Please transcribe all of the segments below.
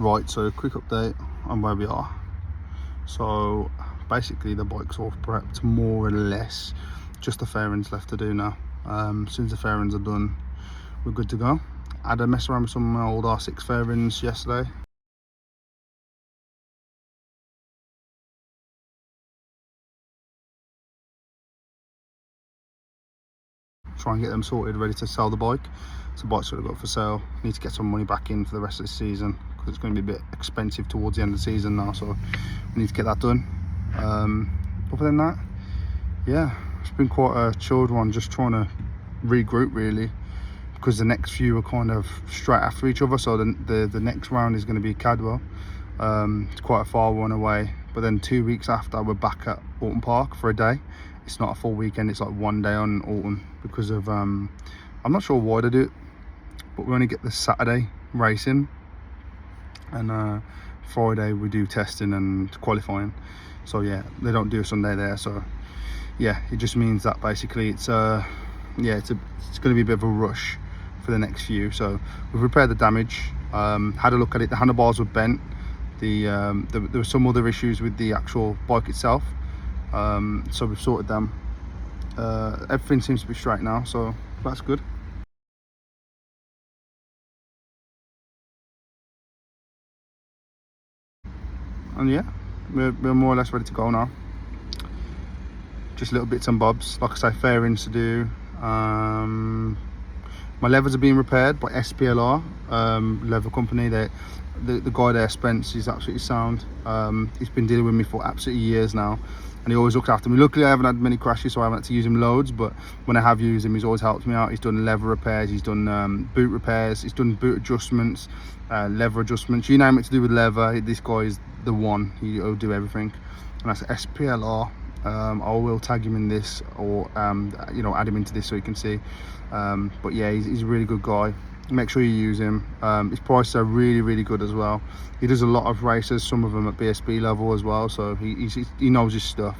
Right, so quick update on where we are. So basically the bike's all prepped, more or less. Just the fairings left to do now. As soon as the fairings are done, we're good to go. I had a mess around with some old R6 fairings yesterday. Try and get them sorted, ready to sell the bike. So the bike's sort of got for sale. Need to get some money back in for the rest of the season because it's going to be a bit expensive towards the end of the season now. So we need to get that done. Other than that, yeah, it's been quite a chilled one. Just trying to regroup really, because the next few are kind of straight after each other. So the next round is going to be Cadwell. It's quite a far one away, but then 2 weeks after we're back at Alton Park for a day. It's not a full weekend, it's like one day on Alton because of I'm not sure why they do it, but we only get the Saturday racing, and Friday we do testing and qualifying. So yeah, they don't do a Sunday there. So yeah, it just means that basically it's yeah, it's going to be a bit of a rush for the next few. So we've repaired the damage, had a look at it. The handlebars were bent. There were some other issues with the actual bike itself, so we've sorted them. Everything seems to be straight now, so that's good. And yeah, we're more or less ready to go now. Just little bits and bobs, like I say, fairings to do. My levers are being repaired by SPLR lever company. The guy there, Spence, is absolutely sound. He's been dealing with me for absolutely years now, and he always looks after me. Luckily I haven't had many crashes, so I haven't had to use him loads, but when I have used him, he's always helped me out. He's done lever repairs, he's done boot repairs, he's done boot adjustments, lever adjustments, you name it to do with leather. This guy is the one. He'll do everything, and that's SPLR. I will tag him in this, or you know, add him into this so you can see. But yeah, he's a really good guy. Make sure you use him. His prices are really good as well. He does a lot of races, some of them at BSB level as well, so he knows his stuff.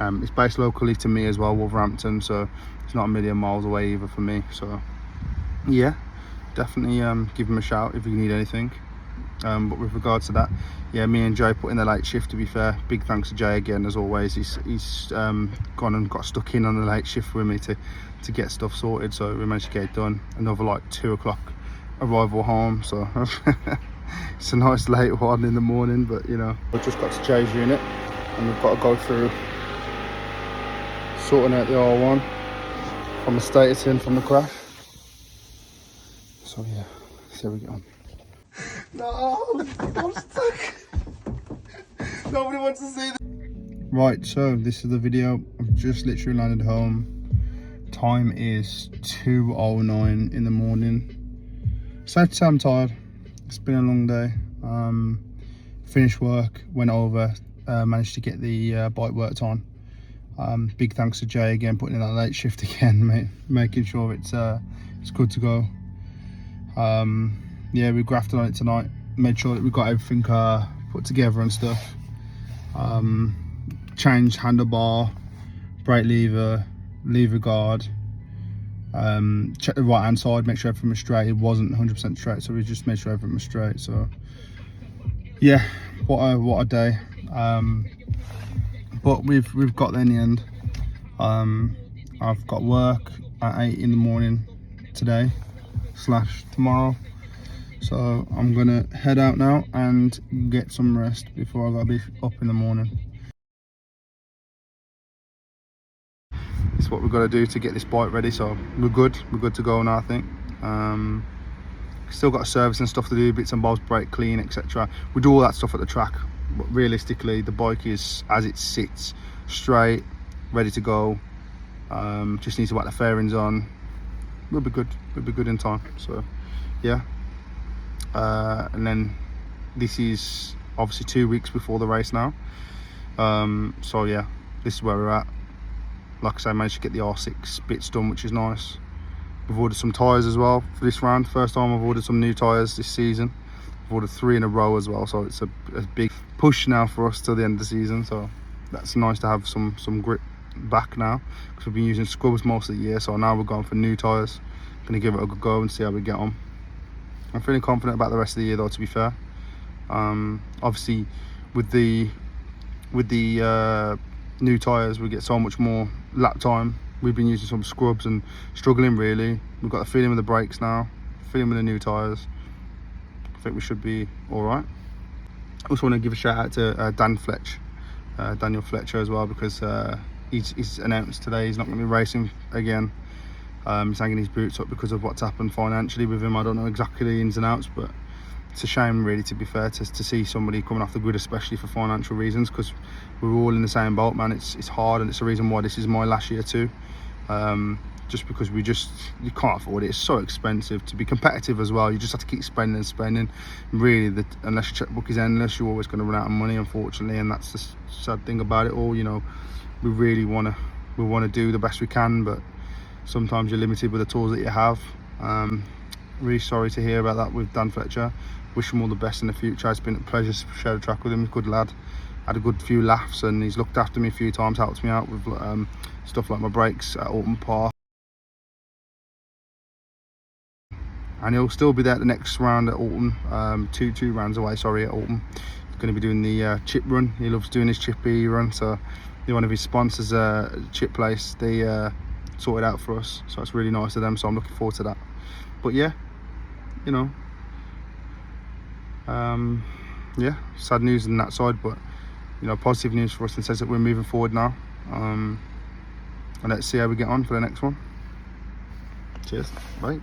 It's based locally to me as well, Wolverhampton, so it's not a million miles away either for me. So yeah, definitely give him a shout if you need anything. But with regards to that, yeah, me and Jay put in the late shift, to be fair. Big thanks to Jay again, as always. He's gone and got stuck in on the late shift with me to get stuff sorted, so we managed to get it done. Another like 2 o'clock arrival home, so it's a nice late one in the morning, but you know, we've just got to Jay's unit and we've got to go through sorting out the R1 from the status in from the crash. So yeah, here we go. No, I'm stuck. Nobody wants to see this. Right, so this is the video. I've just literally landed home. Time is 2:09 in the morning. Sad to say I'm tired. It's been a long day. Finished work, went over, managed to get the bike worked on. Big thanks to Jay again, putting in that late shift again, making sure it's good to go. Yeah, we grafted on it tonight, made sure that we got everything put together and stuff. Changed handlebar, brake lever, lever guard, checked the right hand side, make sure everything was straight. It wasn't 100% straight, so we just made sure everything was straight. So yeah, what a day. But we've got there in the end. I've got work at 8 in the morning today / tomorrow. So I'm gonna head out now and get some rest before I gotta be up in the morning. It's what we've got to do to get this bike ready. So we're good to go now, I think. Still got a service and stuff to do, bits and bobs, brake clean, etc. We do all that stuff at the track, but realistically the bike is as it sits, straight, ready to go. Just need to whack the fairings on. We'll be good in time. So yeah. And then this is obviously 2 weeks before the race now. So yeah, this is where we're at. Like I say, I managed to get the R6 bits done, which is nice. We've ordered some tyres as well for this round. First time I've ordered some new tyres this season. I've ordered 3 in a row as well, so it's a big push now for us till the end of the season. So that's nice to have some grip back now, because we've been using scrubs most of the year. So now we're going for new tyres. Gonna give it a good go and see how we get on. I'm feeling confident about the rest of the year though, to be fair. Obviously with the new tyres we get so much more lap time. We've been using some scrubs and struggling really. We've got the feeling with the brakes now, feeling with the new tyres. I think we should be all right. I also want to give a shout out to Daniel Fletcher as well, because he's announced today he's not going to be racing again. He's hanging his boots up because of what's happened financially with him. I don't know exactly the ins and outs, but it's a shame really, to be fair, to see somebody coming off the grid, especially for financial reasons, because we're all in the same boat, man. It's hard, and it's the reason why this is my last year too. Just because you can't afford it. It's so expensive to be competitive as well. You just have to keep spending and spending. Really, unless your checkbook is endless, you're always going to run out of money, unfortunately, and that's the sad thing about it all. You know, we really want to do the best we can, but sometimes you're limited with the tools that you have. Really sorry to hear about that with Dan Fletcher. Wish him all the best in the future. It's been a pleasure to share the track with him. Good lad. Had a good few laughs, and he's looked after me a few times, helped me out with stuff like my brakes at Alton Park. And he'll still be there at the next round at Alton, two rounds away, sorry, at Alton. He's going to be doing the chip run. He loves doing his chippy run, so one of his sponsors, chip place, they sorted out for us, so it's really nice of them, so I'm looking forward to that. But yeah, you know, yeah, sad news on that side, but you know, positive news for us, and says that we're moving forward now. And let's see how we get on for the next one. Cheers, bye.